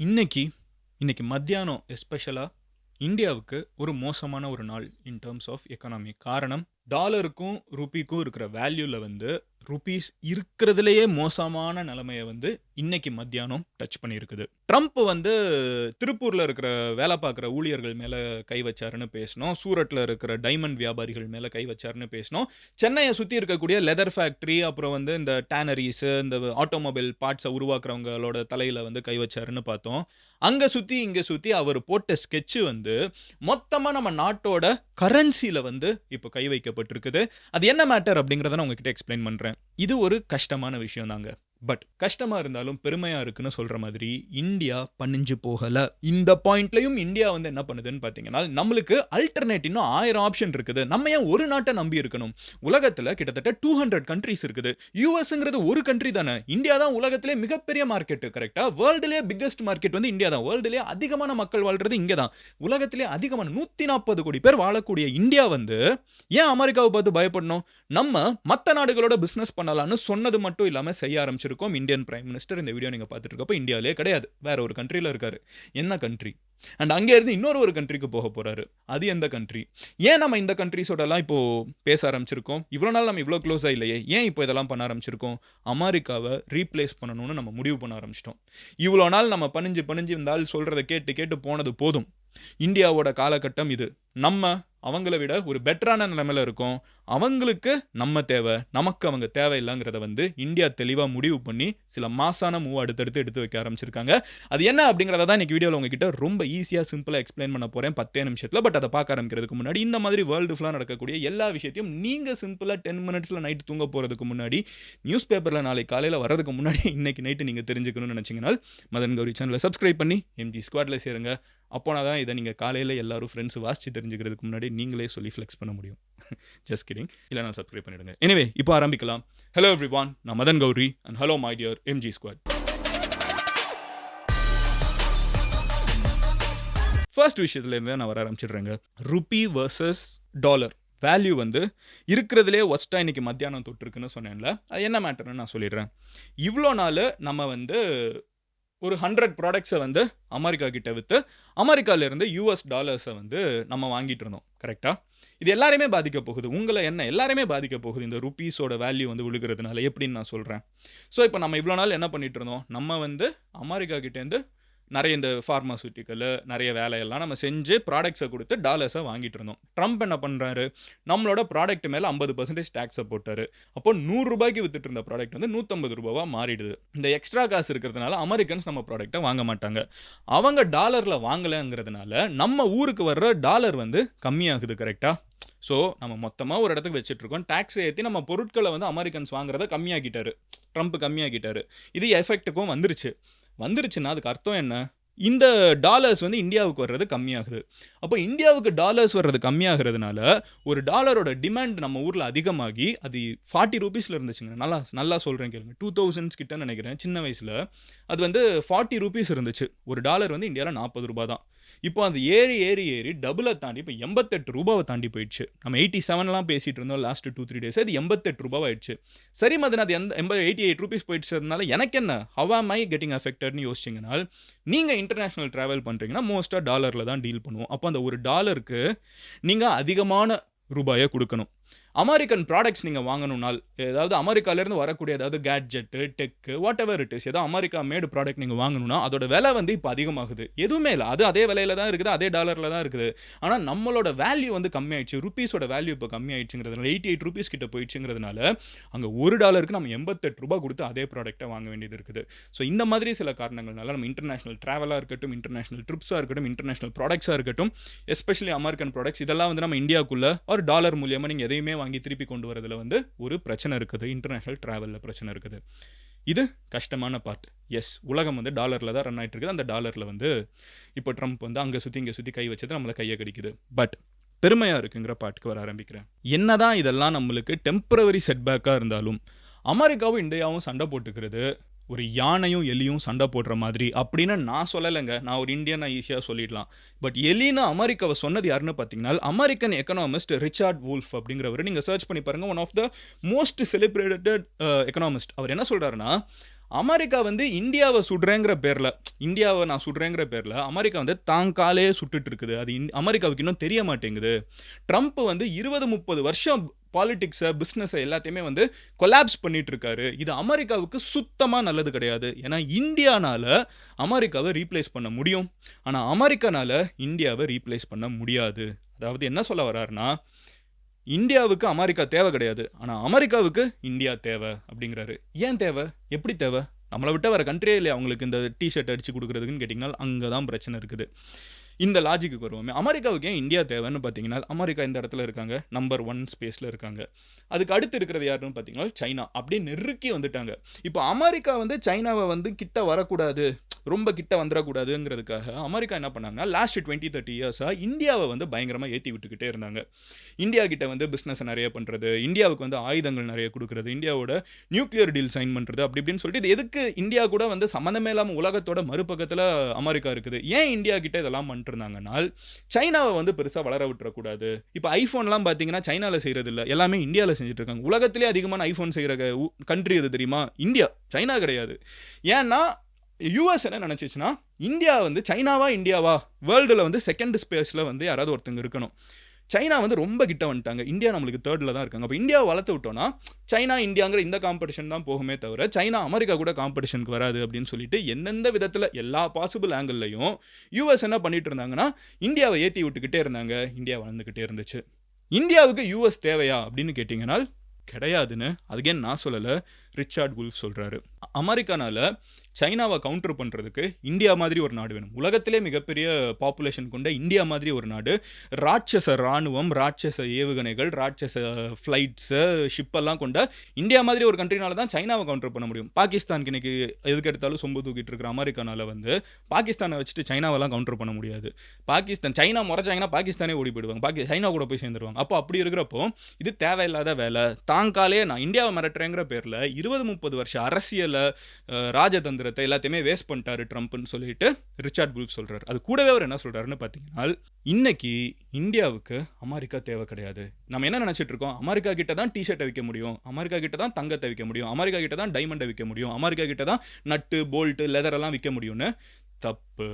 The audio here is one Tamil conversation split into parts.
இன்னைக்கு இன்னைக்கு மத்தியானம் எஸ்பெஷலா இந்தியாவுக்கு ஒரு மோசமான ஒரு நாள் இன் டர்ம்ஸ் ஆஃப் எக்கனாமி. காரணம், டாலருக்கும் ரூபிக்கும் இருக்கிற வேல்யூல ரூபீஸ் இருக்கிறதுலயே மோசமான நிலைமைய இன்னைக்கு மத்தியானம் டச் பண்ணியிருக்குது. ட்ரம்ப் திருப்பூர்ல இருக்கிற வேலை பார்க்குற ஊழியர்கள் மேல கை வச்சாருன்னு பேசினோம். சூரட்ல இருக்கிற டைமண்ட் வியாபாரிகள் மேல கை வச்சாருன்னு பேசினோம். சென்னையை சுத்தி இருக்கக்கூடிய லெதர் ஃபேக்டரி, அப்புறம் இந்த டேனரீஸ், இந்த ஆட்டோமொபைல் பார்ட்ஸை உருவாக்குறவங்களோட தலையில கை வச்சாருன்னு பார்த்தோம். அங்க சுத்தி இங்க சுத்தி அவர் போட்ட ஸ்கெட்ச் மொத்தமா நம்ம நாட்டோட கரன்சில இப்போ கை வைக்கப்பட்டிருக்குது. அது என்ன மேட்டர் அப்படிங்கிறத நான் உங்ககிட்ட எக்ஸ்பிளைன் பண்றேன். இது ஒரு கஷ்டமான விஷயம் தாங்க. பட் கஷ்டமா இருந்தாலும் பெருமையா இருக்குன்னு சொல்ற மாதிரி இந்தியா பணிஞ்சு போகல. இந்த பாயிண்ட்லயும் இந்தியா என்ன பண்ணுதுன்னு பாத்தீங்கன்னா, நம்மளுக்கு அல்டர்னேட் இன்னும் 1000 ஆப்ஷன் இருக்குது. நம்ம ஏன் ஒரு நாட்டை நம்பி இருக்கணும்? உலகத்துல கிட்டத்தட்ட 200 கண்ட்ரீஸ் இருக்குது. யூஎஸ்ங்கிறது ஒரு கண்ட்ரி தானே. இந்தியா தான் உலகத்திலே மிகப்பெரிய மார்க்கெட். கரெக்டா? வேர்ல்டுலேயே பிக்கஸ்ட் மார்க்கெட் இந்தியா தான். வேர்ல்டுலேயே அதிகமான மக்கள் வாழ்றது இங்க தான். உலகத்திலே அதிகமான 140 கோடி பேர் வாழக்கூடிய இந்தியா ஏன் அமெரிக்காவை பார்த்து பயப்படணும்? நம்ம மத்த நாடுகளோட பிசினஸ் பண்ணலாம்னு சொன்னது மட்டும் இல்லாம செய்ய ஆரம்பிச்சிருக்கோம். இந்தியன் பிரைம் மினிஸ்டர் இந்த வீடியோ நீங்க பார்த்துட்டு இருக்கப்ப இந்தியாவிலே கிடையாது, வேற ஒரு கண்ட்ரில இருக்காரு. என்ன கண்ட்ரி? அண்ட் அங்கே இருந்து இன்னொரு கண்ட்ரிக்கு போக போறாரு. அது எந்த கண்ட்ரி? ஏன் நம்ம இந்த கண்ட்ரிஸோட எல்லாம் இப்போ பேச ஆரம்பிச்சிருக்கோம்? இவ்வளவு நாள் நம்ம இவ்வளவு க்ளோஸா இல்லையே, ஏன் இப்போ இதெல்லாம் பண்ண ஆரம்பிச்சிருக்கோம்? அமெரிக்காவை ரீப்ளேஸ் பண்ணணும்னு நம்ம முடிவு பண்ண ஆரம்பிச்சிட்டோம். இவ்வளோ நாள் நம்ம பணிஞ்சு இந்த ஆள் சொல்றதை கேட்டு கேட்டு போனது போதும். இந்தியாவோட காலகட்டம் இது. நம்ம அவங்கள விட ஒரு பெட்டரான நிலைமையில இருக்கோம். அவங்களுக்கு நம்ம தேவை, நமக்கு அவங்க தேவையில்லைங்கிறத இந்தியா தெளிவா முடிவு பண்ணி சில மாசான மூவ் அடுத்தடுத்து எடுத்து வைக்க ஆரம்பிச்சிருக்காங்க. அது என்ன அப்படிங்கிறத தான் இன்னைக்கு வீடியோவில் உங்ககிட்ட ரொம்ப ஈஸியாக சிம்பிளாக எக்ஸ்பிளைன் பண்ண போறேன் 10 நிமிஷத்தில். பட் அதை பார்க்க ஆரம்பிக்கிறதுக்கு முன்னாடி இந்த மாதிரி வேர்ல்டு ஃபுல்லாக நடக்கக்கூடிய எல்லா விஷயத்தையும் நீங்கள் சிம்பிளாக 10 மினிட்ஸில் நைட்டு தூங்க போகிறதுக்கு முன்னாடி, நியூஸ் பேப்பரில் நாளைக்கு காலையில் வரதுக்கு முன்னாடி இன்னைக்கு நைட்டு நீங்கள் தெரிஞ்சுக்கணும்னு நினச்சிங்கன்னா மதன் கௌரி சேனலை சப்ஸ்கிரைப் பண்ணி எம்ஜி ஸ்குவாடில் சேருங்க. அப்போனா தான் இதை நீங்கள் காலையில் எல்லாரும் ஃப்ரெண்ட்ஸ் வாசித்து தெரிஞ்சுக்கிறதுக்கு முன்னாடி நீங்களே சொல்லி ஃப்ளெக்ஸ் பண்ண முடியும். Just kidding. இல்லை, நான் சப்ஸ்கிரைப் பண்ணிடுங்க. எனிவே, இப்போ ஆரம்பிக்கலாம். ஹலோ எவ்ரிவான், நான் Madan Gowri and hello my dear MG squad. First விஷயத்துலேருந்து நான் வர ஆரம்பிச்சிடுறேங்க. ருபி வர்சஸ் டாலர் வேல்யூ இருக்கிறதுலே ஒஸ்ட்டாக இன்னைக்கு மத்தியானம் தொட்டிருக்குன்னு சொன்னேன்ல, அது என்ன மேட்டர்னு நான் சொல்லிடுறேன். இவ்வளோ நாள் நம்ம ஒரு 100 ப்ராடக்ட்ஸை அமெரிக்கா கிட்ட விற்று அமெரிக்காவிலேருந்து யூஎஸ் டாலர்ஸை நம்ம வாங்கிட்டு இருந்தோம். கரெக்டாக? இது எல்லாருமே பாதிக்க போகுது. உங்களை என்ன எல்லாருமே பாதிக்க போகுது இந்த ருபீஸோட வேல்யூ விழுகிறதுனால. எப்படின்னு நான் சொல்கிறேன். ஸோ இப்போ நம்ம இவ்வளோ நாள் என்ன பண்ணிட்டு இருந்தோம்? நம்ம அமெரிக்கா கிட்டேருந்து நிறைய இந்த ஃபார்மாசூட்டிக்கல் நிறைய வேலையெல்லாம் நம்ம செஞ்சு ப்ராடக்ட்ஸை கொடுத்து டாலர்ஸை வாங்கிட்டு இருந்தோம். ட்ரம்ப் என்ன பண்ணுறாரு? நம்மளோட ப்ராடக்ட் மேலே 50% டேக்ஸை போட்டார். அப்போ 100 ரூபாய்க்கு வித்துட்டு இருந்த ப்ராடக்ட் 150 ரூபாவாக மாறிடுது. இந்த எக்ஸ்ட்ரா காசு இருக்கிறதுனால அமெரிக்கன்ஸ் நம்ம ப்ராடக்ட்டை வாங்க மாட்டாங்க. அவங்க டாலரில் வாங்கலைங்கிறதுனால நம்ம ஊருக்கு வர்ற டாலர் கம்மியாகுது. கரெக்டாக? ஸோ நம்ம மொத்தமாக ஒரு இடத்துக்கு வச்சுட்ருக்கோம். டேக்ஸை ஏற்றி நம்ம பொருட்களை அமெரிக்கன்ஸ் வாங்குறத கம்மியாக்கிட்டாரு. ட்ரம்ப் கம்மியாக்கிட்டாரு. இது எஃபெக்ட்டுக்கும் வந்துருச்சுன்னா அதுக்கு அர்த்தம் என்ன? இந்த டாலர்ஸ் இந்தியாவுக்கு வர்றது கம்மியாகுது. அப்போ இந்தியாவுக்கு டாலர்ஸ் வர்றது கம்மியாகிறதுனால ஒரு டாலரோட டிமாண்ட் நம்ம ஊரில் அதிகமாகி அது 40 ரூபீஸில் இருந்துச்சுங்க. நல்லா சொல்கிறேன் கேளுங்க. 2000s கிட்ட நினைக்கிறேன். சின்ன வயசில் அது 40 ரூபீஸ் இருந்துச்சு. ஒரு டாலர் இந்தியாவில் 40 ரூபா தான். இப்போ அது ஏறி டபுளை தாண்டி இப்போ 88 ரூபாவை தாண்டி போயிடுச்சு. நம்ம 87லாம் பேசிகிட்டு இருந்தோம் லாஸ்ட் 2-3 டேஸ். அது 88 ரூபாய் ஆயிடுச்சு. சரி மதன், அது 88 ரூபீஸ் போயிடுச்சதுனால எனக்கு என்ன? ஹவ் ஆம் ஐ கெட்டிங் அஃபெக்டட்னு யோசிச்சிங்கன்னா, நீங்கள் இன்டர்நேஷ்னல் ட்ராவல் பண்ணுறீங்கன்னா மோஸ்ட்டாக டாலரில் தான் டீல் பண்ணுவோம். அப்போ அந்த ஒரு டாலருக்கு நீங்கள் அதிகமான ரூபாயை கொடுக்கணும். அமெரிக்கன் ப்ராடக்ட்ஸ் நீங்கள் வாங்கணும்னால், ஏதாவது அமெரிக்காவிலேருந்து வரக்கூடிய ஏதாவது gadget, tech, whatever it is, ஏதாவது அமெரிக்கா மேடு ப்ராடக்ட் நீங்கள் வாங்கணும்னா அதோட விலை இப்போ அதிகமாகுது. எதுவுமே இல்லை, அது அதே விலையில தான் இருக்குது, அதே டாலரில் தான் இருக்குது. ஆனால் நம்மளோட வேல்யூ கம்மியாயிடுச்சு. ருபீஸோட வேல்யூ இப்போ கம்மியாயிடுச்சுங்கிறதுனால 88 ரூபீஸ் கிட்ட போயிடுச்சுங்கிறதுனால அங்கே ஒரு டாலருக்கு நம்ம 88 ரூபா கொடுத்து அதே ப்ராடக்ட்டை வாங்க வேண்டியது இருக்குது. ஸோ இந்த மாதிரி சில காரணங்கள்னால நம்ம இன்டர்நேஷனல் ட்ராவலாக இருக்கட்டும், இன்டர்நேஷனல் ட்ரிப்ஸாக இருக்கட்டும், இன்டர்நேஷனல் ப்ராடக்ட்ஸாக இருக்கட்டும், எஸ்பெஷலி அமெரிக்கன் ப்ராடக்ட்ஸ், இதெல்லாம் நம்ம இந்தியாவுக்குள்ள ஒரு டாலர் மூலியமாக நீங்கள் எதையுமே வாங்கி திருப்பி கொண்டு வரதுல ஒரு பிரச்சனை இருக்குது. இன்டர்நேஷனல் டிராவல்ல பிரச்சனை இருக்குது. இது கஷ்டமான பார்ட். எஸ், உலகம் டாலர்ல தான் ரன் ஆயிட்டு இருக்குது. அந்த டாலர்ல இப்போ ட்ரம்ப் அங்க சுத்தி இங்க சுத்தி கை வச்சது நம்மள கையை கடிக்குது. பட் பெருமையா இருக்குங்கிற பார்ட்டுக்கு வர ஆரம்பிக்கிறேன். என்னதான் இதெல்லாம் நம்மளுக்கு டெம்பரவரி செட்பேக்கா இருந்தாலும் அமெரிக்காவும் இந்தியாவும் சண்டை போட்டுக்கிறது ஒரு யானையும் எலியும் சண்டை போடுற மாதிரி அப்படின்னு நான் சொல்லலைங்க. நான் ஒரு இந்தியன், நான் ஈஸியாக சொல்லிடலாம். பட் எலின்னு அமெரிக்காவை சொன்னது யாருன்னு பார்த்தீங்கன்னா, அமெரிக்கன் எக்கனாமிஸ்ட் ரிச்சர்ட் வூல்ஃப் அப்படிங்கிறவர். நீங்கள் சர்ச் பண்ணி பாருங்கள். One of the most celebrated economist. அவர் என்ன சொல்கிறாருன்னா, அமெரிக்கா வந்து இந்தியாவை சுடுறேங்கிற பேரில் அமெரிக்கா வந்து தாங்காலே சுட்டுட்டு இருக்குது. அது அமெரிக்காவுக்கு இன்னும் தெரிய மாட்டேங்குது. ட்ரம்ப் வந்து 20-30 வருஷம் பாலிடிக்ஸை, பிஸ்னஸை எல்லாத்தையுமே வந்து கொலாப்ஸ் பண்ணிட்டு இருக்காரு. இது அமெரிக்காவுக்கு சுத்தமாக நல்லது கிடையாது. ஏன்னா இந்தியானால அமெரிக்காவை ரீப்ளேஸ் பண்ண முடியும். ஆனால் அமெரிக்கானால இந்தியாவை ரீப்ளேஸ் பண்ண முடியாது. அதாவது என்ன சொல்ல வர்றாருன்னா, இந்தியாவுக்கு அமெரிக்கா தேவை கிடையாது, ஆனால் அமெரிக்காவுக்கு இந்தியா தேவை அப்படிங்கிறாரு. ஏன் தேவை? எப்படி தேவை? நம்மளை விட்ட வேறு கண்ட்ரியே இல்லையா அவங்களுக்கு இந்த டிஷர்ட் அடித்து கொடுக்குறதுக்குன்னு கேட்டிங்கன்னா அங்கே தான் பிரச்சனை இருக்குது. இந்த லாஜிக்கு வருவோமே, அமெரிக்காவுக்கு ஏன் இந்தியா தேவைன்னு பார்த்தீங்கன்னா, அமெரிக்கா இந்த இடத்துல இருக்காங்க, நம்பர் 1 ஸ்பேஸில் இருக்காங்க. அதுக்கு அடுத்து இருக்கிறது யாருன்னு பார்த்தீங்கன்னா சைனா. அப்படியே நெருக்கி வந்துட்டாங்க. இப்போ அமெரிக்கா வந்து சைனாவை வந்து கிட்ட வரக்கூடாது, ரொம்ப கிட்ட வந்துடக்கூடாதுங்கிறதுக்காக அமெரிக்கா என்ன பண்ணாங்கன்னா லாஸ்ட் 20-30 இயர்ஸாக இந்தியாவை வந்து பயங்கரமாக ஏற்றி விட்டுக்கிட்டே இருந்தாங்க. இந்தியா கிட்ட வந்து பிஸ்னஸை நிறைய பண்ணுறது, இந்தியாவுக்கு வந்து ஆயுதங்கள் நிறைய கொடுக்குறது, இந்தியாவோட நியூக்ளியர் டீல் சைன் பண்ணுறது, அப்படி இப்படின்னு சொல்லிட்டு இது எதுக்கு இந்தியா கூட வந்து சம்மந்தமே இல்லாமல் உலகத்தோட மறுபக்கத்தில் அமெரிக்கா இருக்குது. ஏன் இந்தியா கிட்ட இதெல்லாம் பண்ணிட்டு இருந்தாங்கன்னா, சைனாவை வந்து பெருசாக வளர விட்டுறக்கூடாது. இப்போ ஐஃபோன்லாம் பார்த்தீங்கன்னா சைனாவில் செய்கிறது இல்லை, எல்லாமே இந்தியாவில் செஞ்சுட்டு இருக்காங்க. உலகத்திலே அதிகமான ஐஃபோன் செய்கிற கண்ட்ரி எது தெரியுமா? இந்தியா, சைனா கிடையாது. ஏன்னா யூஎஸ் என்ன நினச்சிச்சுன்னா, இந்தியா வந்து சைனாவா இந்தியாவா, வேர்ல்டில் வந்து செகண்ட் ஸ்பேஸில் வந்து யாராவது ஒருத்தங்க இருக்கணும். சைனா வந்து ரொம்ப கிட்ட வந்துட்டாங்க, இந்தியா நம்மளுக்கு தேர்டில் தான் இருக்காங்க. அப்போ இந்தியாவை வளர்த்து விட்டோன்னா சைனா இந்தியாங்கிற இந்த காம்படிஷன் தான் போகுமே தவிர சைனா அமெரிக்கா கூட காம்படிஷனுக்கு வராது அப்படின்னு சொல்லிட்டு எந்தெந்த விதத்தில் எல்லா பாசிபிள் ஆங்கிள்லையும் யூஎஸ் என்ன பண்ணிட்டு இருந்தாங்கன்னா இந்தியாவை ஏற்றி விட்டுக்கிட்டே இருந்தாங்க. இந்தியா வளர்ந்துக்கிட்டே இருந்துச்சு. இந்தியாவுக்கு யூஎஸ் தேவையா அப்படின்னு கேட்டிங்கன்னா கிடையாதுன்னு அதுக்கே நான் சொல்லலை, ரிச்சார்ட் வுல்ஃப் சொல்கிறாரு. அமெரிக்கானால சைனாவை கவுண்டர் பண்ணுறதுக்கு இந்தியா மாதிரி ஒரு நாடு வேணும். உலகத்திலே மிகப்பெரிய பாப்புலேஷன் கொண்ட இந்தியா மாதிரி ஒரு நாடு, ராட்சச இராணுவம், ராட்சச ஏவுகணைகள், ராட்சச ஃப்ளைட்ஸு, ஷிப்பெல்லாம் கொண்ட இந்தியா மாதிரி ஒரு கண்ட்ரினால தான் சைனாவை கவுண்டர் பண்ண முடியும். பாகிஸ்தானுக்கு இன்றைக்கி எதுக்கு எடுத்தாலும் சொம்பு தூக்கிட்டு இருக்கிற அமெரிக்கானால வந்து பாகிஸ்தானை வச்சுட்டு சைனாவெல்லாம் கவுண்டர் பண்ண முடியாது. சைனா முறைச்சாங்கன்னா பாகிஸ்தானே ஓடி போயிடுவாங்க, சைனா கூட போய் சேர்ந்துருவாங்க. அப்போ அப்படி இருக்கிறப்போ இது தேவையில்லாத வேலை. தாங்காலே நான் இந்தியாவை மிரட்டுறேங்கிற பேரில் 20-30 வருஷம் அரசியலை, ராஜதந்திரத்தை எல்லாத்தையுமே வேஸ்ட் பண்ணிட்டாரு ட்ரம்ப்னு சொல்லிட்டு ரிச்சார்ட் வுல்ஃப் சொல்றாரு. அது கூடவே அவர் என்ன சொல்றாருன்னு பார்த்தீங்கன்னா, இன்னைக்கு இந்தியாவுக்கு அமெரிக்கா தேவை கிடையாது. நம்ம என்ன நினைச்சிட்டு இருக்கோம், அமெரிக்கா கிட்ட தான் டிஷர்ட்டை விற்க முடியும், அமெரிக்கா கிட்ட தான் தங்கத்தை விற்க முடியும், அமெரிக்கா கிட்ட தான் டைமண்டை விற்க முடியும், அமெரிக்கா கிட்ட தான் நட்டு போல்ட்டு லெதர் எல்லாம் விற்க முடியும்னு. தப்பு.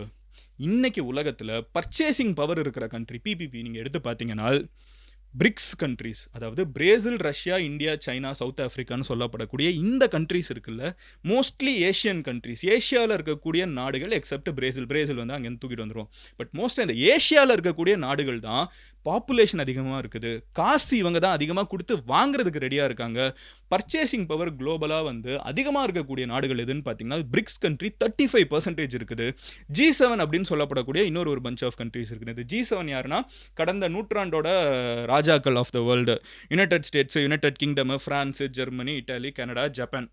இன்னைக்கு உலகத்தில் பர்ச்சேசிங் பவர் இருக்கிற கண்ட்ரி பிபிபி நீங்கள் எடுத்து பார்த்தீங்கன்னா பிரிக்ஸ் கண்ட்ரிஸ், அதாவது Brazil, Russia, India, China, South ஆஃப்ரிக்கான்னு சொல்லப்படக்கூடிய இந்த கண்ட்ரிஸ் இருக்குல்ல, மோஸ்ட்லி ஏஷியன் கண்ட்ரிஸ், ஏஷியாவில் இருக்கக்கூடிய நாடுகள் எக்ஸப்ட் பிரேசில் வந்து அங்கேருந்து தூக்கிட்டு வந்துடும். பட் மோஸ்ட்லி இந்த ஏஷியாவில் இருக்கக்கூடிய நாடுகள் தான் பாப்புலேஷன் அதிகமாக இருக்குது, காசு இவங்க தான் அதிகமாக கொடுத்து வாங்குறதுக்கு ரெடியாக இருக்காங்க. பர்ச்சேசிங் பவர் குளோபலாக வந்து அதிகமாக இருக்கக்கூடிய நாடுகள் எதுன்னு பார்த்தீங்கன்னா பிரிக்ஸ் கண்ட்ரி 35% இருக்குது. G7 அப்படின்னு சொல்லப்படக்கூடிய இன்னொரு பஞ்ச் ஆஃப் கண்ட்ரிஸ் இருக்குது. இந்த G7 யாருன்னா, கடந்த நூற்றாண்டோட ராஜாக்கள் of the world, United States, United Kingdom, France, Germany, Italy, Canada, Japan,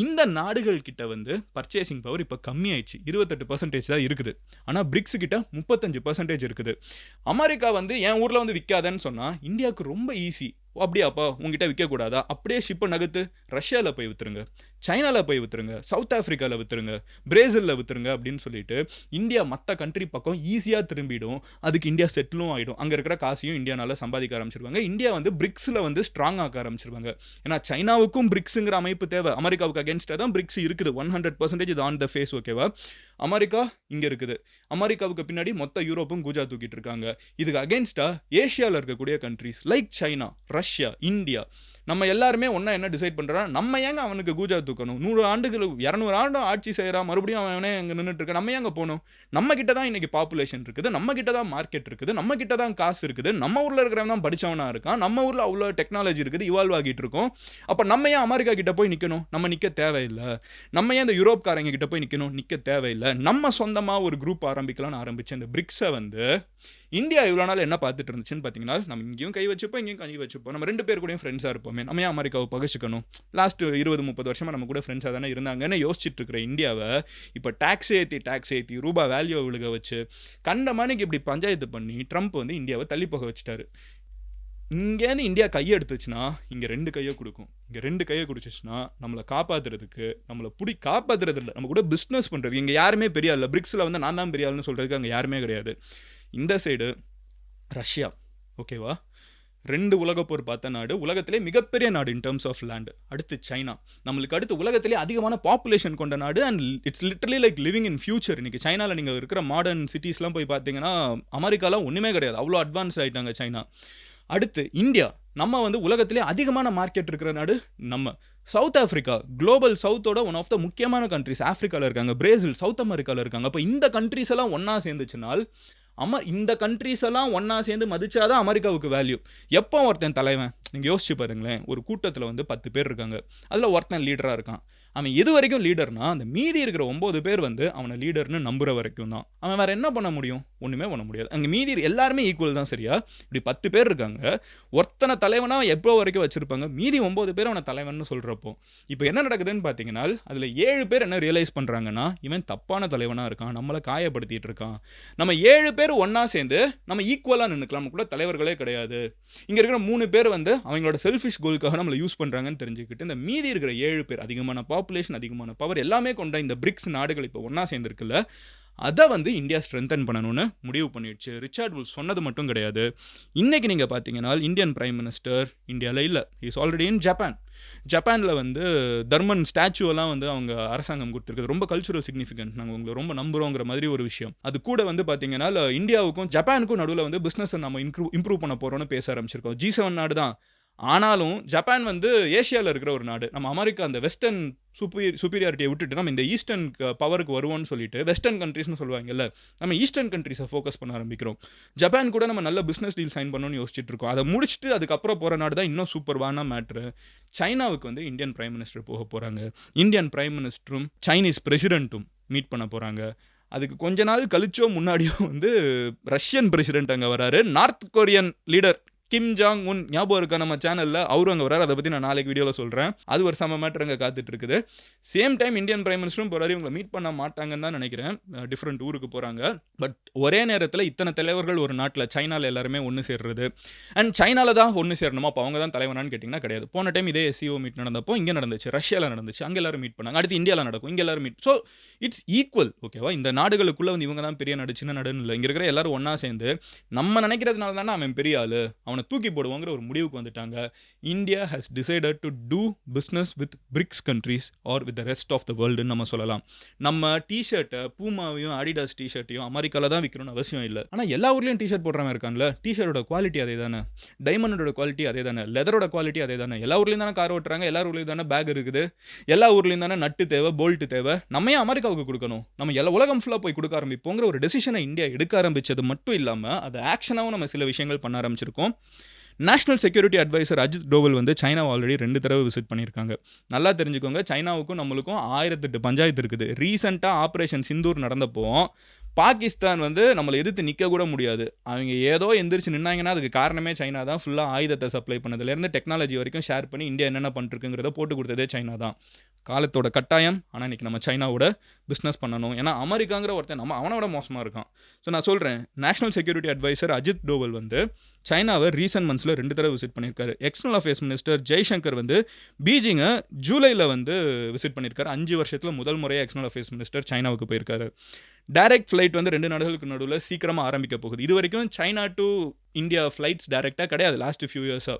இந்த நாடுகள் கிட்ட வந்து பர்ச்சேசிங் பவர் இப்போ கம்மியாயிடுச்சு. 28% தான் இருக்குது. ஆனால் பிரிக்ஸ் கிட்ட 35% இருக்குது. அமெரிக்கா வந்து என் ஊரில் வந்து விற்காதன்னு சொன்னால் இந்தியாவுக்கு ரொம்ப ஈஸி. அப்படியாப்பா, உங்ககிட்ட விற்கக்கூடாதா, அப்படியே ஷிப்பை நகர்த்து ரஷ்யாவில் போய் விற்றுருங்க, சைனாவில் போய் விற்றுருங்க, சவுத் ஆஃப்ரிக்காவில் விற்றுருங்க, பிரேசிலில் விற்றுருங்க அப்படின்னு சொல்லிட்டு இந்தியா மற்ற கண்ட்ரி பக்கம் ஈஸியாக திரும்பிடும். அதுக்கு இந்தியா செட்டிலும் ஆகிடும். அங்கே இருக்கிற காசையும் இந்தியானால சம்பாதிக்க ஆரம்பிச்சிருவாங்க. இந்தியா வந்து பிரிக்ஸில் வந்து ஸ்ட்ராங் ஆக்க ஆரம்பிச்சிருவாங்க. ஏன்னா சைனாவுக்கும் பிரிக்ஸுங்கிற அமைப்பு தேவை, அமெரிக்காவுக்கு அகேன்ஸ்டாக தான் பிரிக்ஸ் இருக்குது. 100% இது ஆன் த ஃபேஸ். ஓகேவா? அமெரிக்கா இங்கே இருக்குது, அமெரிக்காவுக்கு பின்னாடி மொத்த யூரோப்பும் கூஜா தூக்கிட்டு இருக்காங்க. இதுக்கு அகேன்ஸ்டாக ஏஷியாவில் இருக்கக்கூடிய countries like China, Russia, India, நம்ம எல்லாருமே ஒன்றா என்ன டிசைட் பண்ணுறோம், நம்ம ஏங்க அவனுக்கு கூஜா தூக்கணும், 100 ஆண்டுகள் 200 ஆண்டு ஆட்சி செய்கிறான், மறுபடியும் அவனே அங்கே நின்றுட்டு இருக்க, நம்ம ஏங்க போகணும்? நம்ம கிட்ட தான் இன்றைக்கி பாப்புலேஷன் இருக்குது, நம்ம கிட்ட தான் மார்க்கெட் இருக்குது, நம்ம கிட்ட தான் காசு இருக்குது, நம்ம ஊரில் இருக்கிறவன் தான் படித்தவனா இருக்கான், நம்ம ஊரில் அவ்வளோ டெக்னாலஜி இருக்குது, இவால்வ் ஆகிட்டு இருக்கோம். அப்போ நம்ம ஏன் அமெரிக்கா கிட்ட போய் நிற்கணும்? நம்ம நிற்க தேவையில்லை. நம்ம ஏன் இந்த யூரோப்காரங்க கிட்ட போய் நிற்கணும்? நிற்க தேவையில்லை. நம்ம சொந்தமாக ஒரு குரூப் ஆரம்பிக்கலாம்னு ஆரம்பிச்சு இந்த பிரிக்ஸை வந்து இந்தியா இவ்வளோ நாள் என்ன பார்த்துட்டு இருந்துச்சுன்னு பார்த்தீங்கன்னா, நம்ம இங்கேயும் கை வச்சுப்போம், இங்கேயும் கை வச்சுப்போம், நம்ம 2 பேர் கூடயும் ஃப்ரெண்ட்ஸாக இருப்போமே, நம்ம ஏன் அமெரிக்காவை பகிச்சுக்கணும்? லாஸ்ட் 20-30 வருஷமாக நம்ம கூட ஃப்ரெண்ட்ஸாக தானே இருந்தாங்கன்னு யோசிச்சுட்டு இருக்கிற இந்தியாவை இப்போ டேக்ஸ் ஏற்றி ரூபா வேல்யூ விழுக வச்சு கண்டமானிக்கு இப்படி பஞ்சாயத்து பண்ணி ட்ரம்ப் வந்து இந்தியாவை தள்ளி போக வச்சுட்டாரு. இங்கேருந்து இந்தியா கையை எடுத்துச்சுன்னா இங்கே 2 கையை கொடுக்கும். இங்கே 2 கையை குடிச்சிச்சுன்னா நம்மளை காப்பாற்றுறதுக்கு, நம்மளை காப்பாற்றுறது இல்லை, நம்ம கூட பிஸ்னஸ் பண்ணுறது இங்கே யாருமே பெரிய இல்லை. பிரிக்ஸில் வந்து நான் தான் பெரிய ஆளுன்னு சொல்கிறதுக்கு அங்கே யாருமே கிடையாது. இந்த சைடு ரஷ்யா, ஓகேவா, 2 உலகப்போர் பார்த்த நாடு, உலகத்திலே மிகப்பெரிய நாடு இன் டெர்ம்ஸ் ஆஃப் லேண்ட். அடுத்து சைனா. நம்மளுக்கு அடுத்து உலகத்திலே அதிகமான பாப்புலேஷன் கொண்ட நாடு and it's literally like living in future. இன்னைக்கு சைனால நீங்க இருக்கிற மாடர்ன் சிட்டீஸ்லாம் போய் பார்த்தீங்கன்னா, அமெரிக்காலாம் ஒண்ணுமே கிடையாது. அவ்வளோ அட்வான்ஸ் ஆயிட்டாங்க சைனா. அடுத்து இந்தியா. நம்ம வந்து உலகத்திலே அதிகமான மார்க்கெட் இருக்கிற நாடு நம்ம. சவுத் ஆஃப்ரிக்கா குளோபல் சவுத்தோட ஒன் ஆஃப் த முக்கியமான கண்ட்ரிஸ். ஆஃப்ரிக்காவில் இருக்காங்க, பிரேசில், சவுத் அமெரிக்காவில் இருக்காங்க. அப்போ இந்த கண்ட்ரிஸ் எல்லாம் ஒன்றா சேர்ந்துச்சுனால் இந்த கண்ட்ரிஸ் எல்லாம் ஒன்றா சேர்ந்து மதிச்சாதான் அமெரிக்காவுக்கு வேல்யூ. எப்போ ஒருத்தன் தலைவன், நீங்கள் யோசிச்சு பாருங்களேன், ஒரு கூட்டத்தில் வந்து 10 பேர் இருக்காங்க, அதில் ஒருத்தன் லீடராக இருக்கான். அவன் எது வரைக்கும் லீடர்னா, அந்த மீதி இருக்கிற 9 பேர் வந்து அவனை லீடர்னு நம்புற வரைக்கும் தான். அவன் வேற என்ன பண்ண முடியும்? ஒன்றுமே பண்ண முடியாது. அங்கே மீதி எல்லாருமே ஈக்குவல் தான், சரியா? இப்படி 10 பேர் இருக்காங்க, ஒருத்தனை தலைவனாக எப்போ வரைக்கும் வச்சிருப்பாங்க, மீதி 9 பேர் அவனை தலைவன் சொல்கிறப்போ இப்போ என்ன நடக்குதுன்னு பார்த்தீங்கன்னா, அதில் 7 பேர் என்ன ரியலைஸ் பண்ணுறாங்கன்னா, இவன் தப்பான தலைவனாக இருக்கான், நம்மளை காயப்படுத்திட்டு இருக்கான். நம்ம 7 பேர் ஒன்றா சேர்ந்து நம்ம ஈக்குவலாக நின்றுக்கலாம், நம்ம கூட தலைவர்களே கிடையாது. இங்கே இருக்கிற 3 பேர் வந்து அவங்களோட செல்ஃபிஷ் கோலுக்காக நம்மளை யூஸ் பண்ணுறாங்கன்னு தெரிஞ்சுக்கிட்டு, இந்த மீதி இருக்கிற 7 பேர் அதிகமான பாப்புலேஷன், அதிகமான பவர் எல்லாமே கொண்ட இந்த பிரிக்ஸ் நாடுகள் இப்போ ஒன்றா சேர்ந்துருக்குல்ல, அதை வந்து இந்தியா ஸ்ட்ரென்தன் பண்ணணும்னு முடிவு பண்ணிடுச்சு. ரிச்சர்ட் வுல்ஃப் சொன்னது மட்டும் கிடையாது. இன்றைக்கி நீங்கள் பார்த்தீங்கன்னா, இந்தியன் பிரைம் மினிஸ்டர் இந்தியாவில் இல்லை, இஸ் ஆல்ரெடி இன் ஜப்பான். ஜப்பானில் வந்து தர்மன் ஸ்டாச்சுவெல்லாம் வந்து அவங்க அரசாங்கம் கொடுத்துருக்குது. ரொம்ப கல்ச்சுரல் சிக்னிஃபிகன்ட், நாங்கள் உங்களை ரொம்ப நம்புகிறோங்கிற மாதிரி ஒரு விஷயம். அது கூட வந்து பார்த்தீங்கன்னா, இந்தியாவுக்கும் ஜப்பானுக்கும் நடுவில் வந்து பிஸ்னஸை நம்ம இம்ப்ரூவ் பண்ண போகிறோன்னு பேச ஆரம்பிச்சிருக்கோம். G7 நாடு தான், ஆனாலும் ஜப்பான் வந்து ஏஷியாவில் இருக்கிற ஒரு நாடு. நம்ம அமெரிக்கா அந்த வெஸ்டர்ன் சுப்பீரியாரிட்டியை விட்டுட்டு நம்ம இந்த ஈஸ்டர்ன் பவருக்கு வருவோம்னு சொல்லிட்டு வெஸ்டர்ன் கண்ட்ரீஸ்னு சொல்லுவாங்கல்ல, நம்ம ஈஸ்டர்ன் கண்ட்ரீஸை ஃபோக்கஸ் பண்ண ஆரம்பிக்கிறோம். ஜப்பான் கூட நம்ம நல்ல பிஸ்னஸ் டீல் சைன் பண்ணணும்னு யோசிச்சுட்டு இருக்கோம். அதை முடிச்சுட்டு அதுக்கப்புறம் போகிற நாடு தான் இன்னும் சூப்பர்வான மேட்ரு. சைனாவுக்கு வந்து இந்தியன் பிரைம் மினிஸ்டர் போக போகிறாங்க. இந்தியன் பிரைம் மினிஸ்டரும் சைனீஸ் பிரசிடென்ட்டும் மீட் பண்ண போகிறாங்க. அதுக்கு கொஞ்ச நாள் கழிச்சோ முன்னாடியோ வந்து ரஷ்யன் பிரசிடென்ட் அங்கே வராரு. North Korean leader Kim Jong Un ஞாபகம் இருக்கா நம்ம சேனலில், அவரும் அங்கே வராரு. அதை பற்றி நான் நாளைக்கு வீடியோவில் சொல்கிறேன். அது ஒரு சம மேட்டர் அங்கே காத்துட்டு இருக்குது. சேம் டைம் இந்தியன் பிரைம் மினிஸ்டரும் போகிறாரு. இவங்களை மீட் பண்ண மாட்டாங்கன்னு தான் நினைக்கிறேன், டிஃப்ரெண்ட் ஊருக்கு போகிறாங்க. பட் ஒரே நேரத்தில் இத்தனை தலைவர்கள் ஒரு நாட்டில், சைனாவில் எல்லாருமே ஒன்று சேர்றது. அண்ட் சைனாவில் தான் ஒன்று சேரணுமா, அப்போ அவங்க தான் தலைவனான்னு கேட்டிங்கன்னா கிடையாது. போன டைம் இதே SCO மீட் நடந்தப்போ இங்கே நடந்துச்சு, ரஷ்யாவில் நடந்துச்சு, அங்கே எல்லாரும் மீட் பண்ணாங்க. அடுத்து இந்தியாவில் நடக்கும், இங்கே எல்லாரும் மீட். ஸோ இட்ஸ் ஈக்குவல், ஓகேவா? இந்த நாடுகளுக்குள்ளே வந்து இவங்க தான் பெரிய நாடு, சின்ன நாடுன்னு இல்லை. இங்கே இருக்கிற எல்லாரும் ஒன்றா சேர்ந்து நம்ம நினைக்கிறதுனால தானே அவன் பெரிய ஆள், அவனை தூக்கி போடுவோங்கிற ஒரு முடிவுக்கு வந்துட்டாங்க. India has decided to do business with BRICS countries or with the rest of the வேர்ல்டுன்னு நம்ம சொல்லலாம். நம்ம டிஷர்ட்டை, பூமாவையும் அடிடாஸ் டிஷர்ட்டையும் அமெரிக்காவில் தான் விற்கணும்னு அவசியம் இல்லை. ஆனால் எல்லா ஊர்லேயும் டிஷர்ட் போடுறவன் இருக்கான்ல, டிஷர்ட்டோட குவாலிட்டி அதே தானே, டைமண்டோட குவாலிட்டி அதே தானே, லெதரோட குவாலிட்டி அதே தானே. எல்லா ஊர்லேயும் தானே கார் ஓட்டுறாங்க, எல்லா ஊர்லேயும் தானே பேக் இருக்குது, எல்லா ஊர்லேயும் தானே நட்டு தேவை, போல்ட்டு தேவை. நம்ம ஏன் அமெரிக்காவுக்கு கொடுக்கணும்? நம்ம எல்லா உலகம் ஃபுல்லாக போய் கொடுக்க ஆரம்பிப்போங்கிற ஒரு டெசிஷனை இந்தியா எடுக்க ஆரம்பித்தது மட்டும் இல்லாமல் அது ஆக்ஷனாகவும் நம்ம சில விஷயங்கள் பண்ண ஆரம்பிச்சிருக்கோம். National security adviser Ajit Doval வந்து சைனாவை ஆல்ரெடி 2 தடவை விசிட் பண்ணியிருக்காங்க. நல்லா தெரிஞ்சுக்கோங்க, சைனாவுக்கும் நம்மளுக்கும் 1008 பஞ்சாயத்து இருக்குது. ரீசெண்டாக ஆப்ரேஷன் சிந்தூர் நடந்தப்போ பாகிஸ்தான் வந்து நம்மளை எதிர்த்து நிற்க கூட முடியாது. அவங்க ஏதோ எந்திரிச்சு நின்னாங்கன்னா அதுக்கு காரணமே சைனா தான். ஃபுல்லாக ஆயுதத்தை சப்ளை பண்ணதுலேருந்து டெக்னாலஜி வரைக்கும் ஷேர் பண்ணி இந்தியா என்னென்ன பண்ணிருக்குங்கிறத போட்டு கொடுத்ததே சைனா தான். காலத்தோட கட்டாயம். ஆனால் இன்றைக்கி நம்ம சைனாவோட பிஸ்னஸ் பண்ணணும். ஏன்னா அமெரிக்காங்கிற ஒருத்தன் அவனோட மோசமாக இருக்கான். ஸோ நான் சொல்கிறேன், national security adviser Ajit Doval வந்து சைனாவை ரீசன்ட் மந்த்ஸில் 2 தடவை விசிட் பண்ணியிருக்காரு. எக்ஸ்டர்னல் அஃபேர்ஸ் மினிஸ்டர் ஜெய்சங்கர் வந்து பீஜிங்கை ஜூலையில் வந்து விசிட் பண்ணியிருக்காரு. 5 வருஷத்தில் முதல் முறையாக எக்ஸ்டர்னல் அஃபேர்ஸ் மினிஸ்டர் சைனாவுக்கு போயிருக்காரு. டைரக்ட் ஃப்ளைட் வந்து 2 நாடுகளுக்கு நடுவில் சீக்கிரமாக ஆரம்பிக்க போகுது. இது வரைக்கும் சைனா டு இந்தியா ஃப்ளைட்ஸ் டைரெக்டாக கிடையாது. லாஸ்ட் ஃபியூ இயர்ஸாக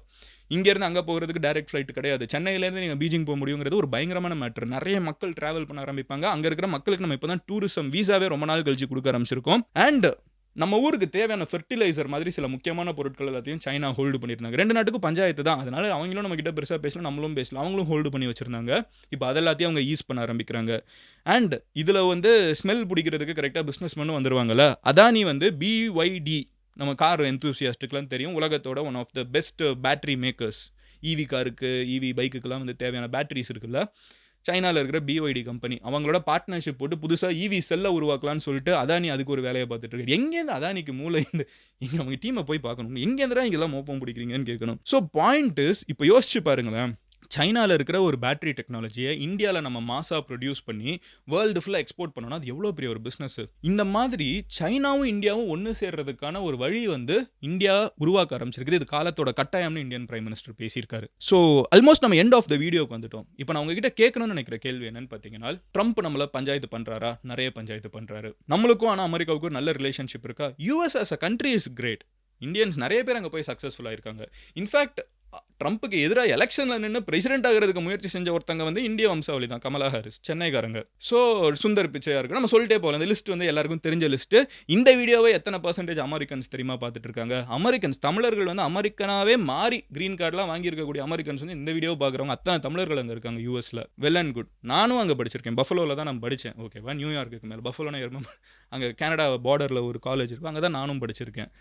இங்கேருந்து அங்கே போகிறதுக்கு டைரக்ட் ஃப்ளைட் கிடையாது. சென்னையிலேருந்து நீங்கள் பீஜிங் போக முடியுங்கிறது ஒரு பயங்கரமான மேட்ரு. நிறைய மக்கள் ட்ராவல் பண்ண ஆரம்பிப்பாங்க. அங்கே இருக்கிற மக்களுக்கு நம்ம இப்போ தான் டூரிசம் வீசாவே ரொம்ப நாள் கழிச்சு கொடுக்க ஆரம்பிச்சிருக்கோம். அண்ட் நம்ம ஊருக்கு தேவையான ஃபெர்டிலைசர் மாதிரி சில முக்கியமான பொருட்கள் எல்லாத்தையும் சைனா ஹோல்டு பண்ணியிருந்தாங்க. 2 நாட்டுக்கும் பஞ்சாயத்து தான், அதனால அவங்களும் நம்ம கிட்ட பெருசாக பேசலாம், நம்மளும் பேசலாம். அவங்களும் ஹோல்டு பண்ணி வச்சுருந்தாங்க. இப்போ அதெல்லாத்தையும் அவங்க யூஸ் பண்ண ஆரம்பிக்கிறாங்க. அண்ட் இதில் வந்து ஸ்மெல் பிடிக்கிறதுக்கு கரெக்டாக பிஸ்னஸ் பண்ணி வந்துருவாங்கல்ல. அதானி வந்து BYD, நம்ம கார் எந்தூசியாஸ்ட்டுக்கெலாம் தெரியும், உலகத்தோட one of the best battery makers. EV காருக்கு, EV பைக்குக்கெல்லாம் வந்து தேவையான பேட்டரிஸ் இருக்குல்ல, சைனாவில் இருக்கிற BYD கம்பெனி அவங்களோட பார்ட்னர்ஷிப் போட்டு புதுசாக EV செல்லை உருவாக்கலான்னு சொல்லிட்டு அதானி அதுக்கு ஒரு வேலையை பார்த்துட்டு இருக்காரு. எங்கேருந்து அதானிக்கு மூளை இந்த இங்கே அவங்க டீமை போய் பார்க்கணும், எங்கேருந்துடா இங்கெல்லாம் மோப்பம் பிடிக்கிறீங்கன்னு கேட்கணும். ஸோ பாயிண்ட் இஸ், இப்போ யோசிச்சு பாருங்களேன், சைனாவில் இருக்கிற ஒரு பேட்டரி டெக்னாலஜியை இந்தியாவில் நம்ம மாசாக ப்ரொடியூஸ் பண்ணி வேர்ல்டு ஃபுல்லாக எக்ஸ்போர்ட் பண்ணோன்னா அது எவ்வளோ பெரிய ஒரு பிஸ்னஸ். இந்த மாதிரி சைனாவும் இந்தியாவும் ஒன்று சேர்றதுக்கான ஒரு வழி வந்து இந்தியா உருவாக்க ஆரம்பிச்சிருக்குது. இது காலத்தோட கட்டாயம்னு இந்தியன் பிரைம் மினிஸ்டர் பேசியிருக்காரு. ஸோ ஆல்மோஸ்ட் நம்ம எண்ட் ஆஃப் த வீடியோக்கு வந்துட்டோம். இப்போ நான் உங்ககிட்ட கேட்கணும்னு நினைக்கிற கேள்வி என்னன்னு பார்த்தீங்கன்னா, ட்ரம்ப் நம்மளை பஞ்சாயத்து பண்ணுறாரா? நிறைய பஞ்சாயத்து பண்ணுறாரு. நம்மளுக்கும் ஆனால் அமெரிக்காவுக்கும் நல்ல ரிலேஷன்ஷிப் இருக்கா? US as a country is great. Indians நிறைய பேர் அங்கே போய் சக்ஸஸ்ஃபுல்லாக இருக்காங்க. இன்ஃபேக்ட் ட்ரம்ப்புக்கு எதிராக எலெக்ஷனில் நின்று பிரசிடென்ட் ஆகிறதுக்கு முயற்சி செஞ்ச ஒருத்தங்க வந்து இந்திய வம்சாவளி தான், கமலா ஹாரிஸ், சென்னைக்காரங்க. ஸோ சுந்தர் பிச்சையாக இருக்கு, நம்ம சொல்லிட்டே போகலாம். இந்த லிஸ்ட் வந்து எல்லாருக்கும் தெரிஞ்ச லிஸ்ட்டு. இந்த வீடியோவை எத்தனை பர்சன்டேஜ் அமெரிக்கன்ஸ் தெரியுமா பார்த்துட்டு இருக்காங்க? அமெரிக்கன்ஸ், தமிழர்கள் வந்து அமெரிக்கனாவே மாறி க்ரீன் கார்டெலாம் வாங்கியிருக்கக்கூடிய அமெரிக்கன்ஸ் வந்து இந்த வீடியோ பார்க்குறவங்க அத்தனை தமிழர்கள் அங்கே இருக்காங்க யூஎஸில். Well and good. நானும் அங்கே படிச்சிருக்கேன், பஃபலோவில் தான் நான் படித்தேன். ஓகேவா, நியூயார்க்கு மேலே பஃபலோனா அங்கே கனடா பார்டரில் ஒரு காலேஜ் இருக்கும், அங்கே தான் நானும் படிச்சிருக்கேன்.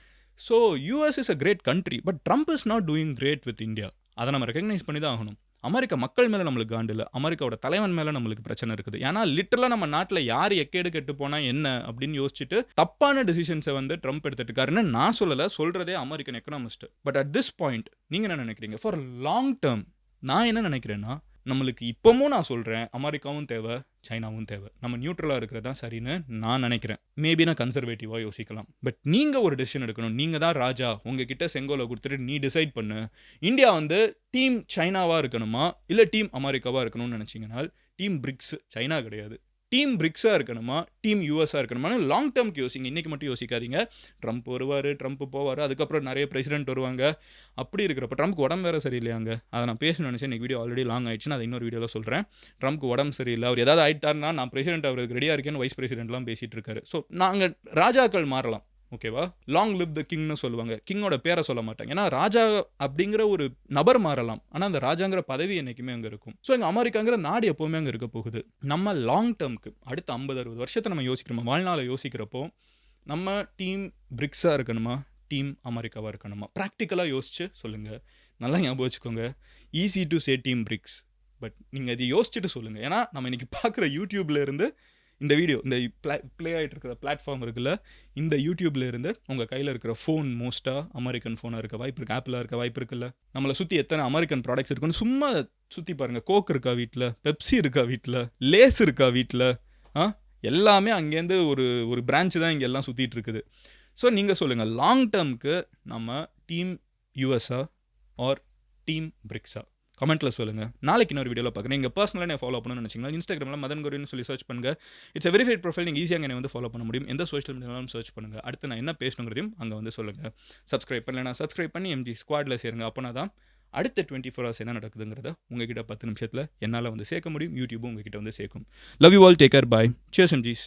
So US is a great country, but Trump is not doing great with India. அதை நம்ம ரெகக்னைஸ் பண்ணி தான் ஆகணும். அமெரிக்கா மக்கள் மேலே நம்மளுக்கு காண்டு இல்லை, அமெரிக்காவோட தலைவன் மேலே நம்மளுக்கு பிரச்சனை இருக்குது. ஏன்னா லிட்டரலாக நம்ம நாட்டில் யார் எக்கேடு கெட்டு போனால் என்ன அப்படின்னு யோசிச்சுட்டு தப்பான டிசிஷன்ஸை வந்து ட்ரம்ப் எடுத்துட்டு இருக்காருன்னு நான் சொல்லலை, சொல்கிறதே American economist. But at this point நீங்கள் என்ன நினைக்கிறீங்க? ஃபார் லாங் டேர்ம் நான் என்ன நினைக்கிறேன்னா, நம்மளுக்கு இப்போவும் நான் சொல்கிறேன், அமெரிக்காவும் தேவை, சைனாவும் தேவை. நம்ம நியூட்ரலாக இருக்கிறது தான் சரின்னு நான் நினைக்கிறேன். மேபி நான் கன்சர்வேட்டிவாக யோசிக்கலாம். பட் நீங்கள் ஒரு டெசிஷன் எடுக்கணும். நீங்கள் தான் ராஜா, உங்ககிட்ட செங்கோலை கொடுத்துட்டு நீ டிசைட் பண்ணு. இந்தியா வந்து டீம் சைனாவாக இருக்கணுமா இல்லை டீம் அமெரிக்காவாக இருக்கணும்னு நினச்சிங்கன்னா, டீம் பிரிக்ஸ், சைனா கிடையாது, டீம் பிரிக்ஸாக இருக்கணுமா டீம் யூஎஸாக இருக்கணுமான்னு லாங் டேர்ம்க்கு யோசிங்க. இன்றைக்கி மட்டும் யோசிக்காதீங்க. ட்ரம்ப் வருவார், ட்ரம்ப் போவார், அதுக்கப்புறம் நிறைய பிரசிடென்ட் வருவாங்க. அப்படி இருக்கிறப்ப ட்ரம்ப்க்கு உடம்பு வேறு சரியில்லையாங்க. அதை நான் பேசணும்னு நினச்சேன். இன்றைக்கி வீடியோ ஆல்ரெடி லாங் ஆயிடுச்சு, நான் அதை இன்னொரு வீடியோவில் சொல்கிறேன். ட்ரம்ப்க்கு உடம்பு சரியில்லை, அவர் ஏதாவது ஆயிட்டார்னா நான் பிரசிடென்ட் அவருக்கு ரெடியாக இருக்கேன்னு வைஸ் பிரசிடென்ட்லாம் பேசிகிட்டு இருக்காரு. ஸோ நாங்கள் ராஜாக்கள் மாறலாம், ஓகேவா? லாங் லிவ் த கிங்னு சொல்லுவாங்க. கிங்கோட பேரை சொல்ல மாட்டாங்க, ஏன்னா ராஜா அப்படிங்கிற ஒரு நபர் மாறலாம், ஆனால் அந்த ராஜாங்கிற பதவி என்றைக்குமே அங்கே இருக்கும். ஸோ எங்கள் அமெரிக்காங்கிற நாடு எப்போவுமே அங்கே இருக்க போகுது. நம்ம லாங் டேர்முக்கு அடுத்த 50-60 வருஷத்தை நம்ம யோசிக்கிறோமா, வாழ்நாளை யோசிக்கிறப்போ நம்ம டீம் பிரிக்ஸாக இருக்கணுமா டீம் அமெரிக்காவாக இருக்கணுமா? ப்ராக்டிக்கலாக யோசிச்சு சொல்லுங்கள். நல்லா ஞாபகம் வச்சுக்கோங்க, easy to say team BRICS, but நீங்கள் அதை யோசிச்சுட்டு சொல்லுங்கள். ஏன்னா நம்ம இன்றைக்கி பார்க்குற யூடியூப்ல இருந்து இந்த வீடியோ, இந்த ப்ளே ஆகிட்டு இருக்கிற பிளாட்ஃபார்ம் இருக்குல்ல, இந்த யூடியூப்ல இருந்து உங்கள் கையில் இருக்கிற ஃபோன் மோஸ்ட்டாக அமெரிக்கன் ஃபோனாக இருக்க வாய்ப்பு இருக்குது, ஆப்பிளாக இருக்க வாய்ப்பு இருக்குல்ல. நம்மளை சுற்றி எத்தனை அமெரிக்கன் ப்ராடக்ட்ஸ் இருக்குன்னு சும்மா சுற்றி பாருங்கள். கோக் இருக்கா வீட்டில், பெப்சி இருக்கா வீட்டில், லேஸ் இருக்கா வீட்டில், எல்லாமே அங்கேருந்து ஒரு பிரான்ச்சு தான் இங்கே எல்லாம் சுற்றிட்டு இருக்குது. ஸோ நீங்கள் சொல்லுங்கள், லாங் டேர்முக்கு நம்ம டீம் யூஎஸ்ஆ ஆர் டீம் பிரிக்ஸா? கமெண்ட்டில் சொல்லுங்கள். நாளைக்கு இன்னொரு வீடியோவில் பார்க்குறேன். நீங்கள் பர்சனலாக நான் ஃபாலோ பண்ணணும்னு நினச்சிங்கன்னா இன்ஸ்டாகிராமில் மதன் கௌரின்னு சொல்லி சர்ச் பண்ணுங்கள். It's a verified profile. நீங்கள் ஈஸியாக என்னை வந்து ஃபாலோ பண்ண முடியும். எந்த சோஷியல் மீடியாவிலும் சர்ச் பண்ணுங்கள். அடுத்து நான் என்ன பேசணுங்கிறதையும் அங்கே வந்து சொல்லுங்கள். சப்ஸ்கிரைப் பண்ணலைன்னா சப்ஸ்கிரைப் பண்ணி எம்ஜி ஸ்குவாடில் சேருங்க. அப்போனா தான் அடுத்த 24 hours என்ன நடக்குதுங்கிறத உங்ககிட்ட 10 நிமிஷத்தில் என்னால் வந்து சேர்க்க முடியும். யூடியூபும் உங்ககிட்ட வந்து சேர்க்கும். Love you all, take care, bye. Cheers எம்ஜிஸ்.